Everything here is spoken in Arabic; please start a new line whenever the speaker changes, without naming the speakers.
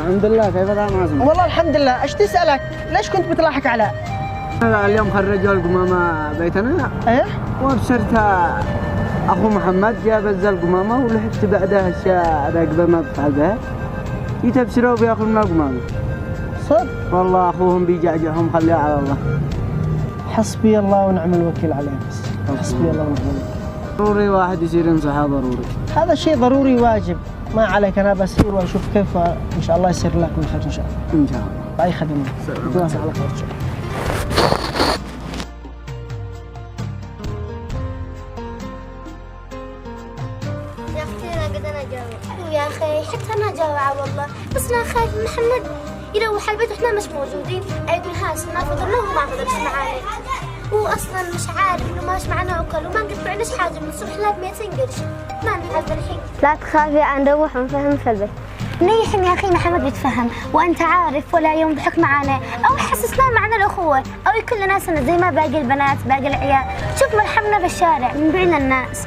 الحمد لله. كيف الأمازون؟
والله الحمد لله. ايش تسألك؟ ليش كنت بتلاحق علاء؟
اليوم خرجوا القمامة بيتنا.
ايه؟
وابشرتها أخو محمد جاب القمامة ولحقت بعدها أشياء راقبة ما بفعل بها. جيت أبشره بياخذ من القمامة.
صدق؟
والله أخوهم بيجعجعهم خليها على الله.
حسبي الله ونعم الوكيل عليه بس. حسبي الله ونعم الوكيل.
ضروري واحد يصير ينصحه ضروري.
هذا شيء ضروري واجب. ما عليك، انا بسير واشوف كيف ان شاء الله يصير لك من خير ان شاء الله.
إن شاء الله.
باي خدمه. نتواصل على خير ان شاء الله.
يا اختي انا قد انا جاوب. يا اخي حتى انا جاوعه والله، بس انا خايف من محمد يروح البيت واحنا مش موجودين، يقول هاس ما فضلنا وما فضلش معانا. هو اصلا مش عارف انه ماش معنا اكل وما نقطعناش حاجه من الصبح لا ب 200 قرش. ما نفعل الحين.
لا تخافي، نروح ونفهم في البيت.
نيحني يا اخي محمد بيتفهم وانت عارف ولا يوم ضحك معانا او يحسسنا معنا الاخوه او يكون لنا سنه زي ما باقي البنات باقي العيال. شوف ملحمنا بالشارع من بين الناس.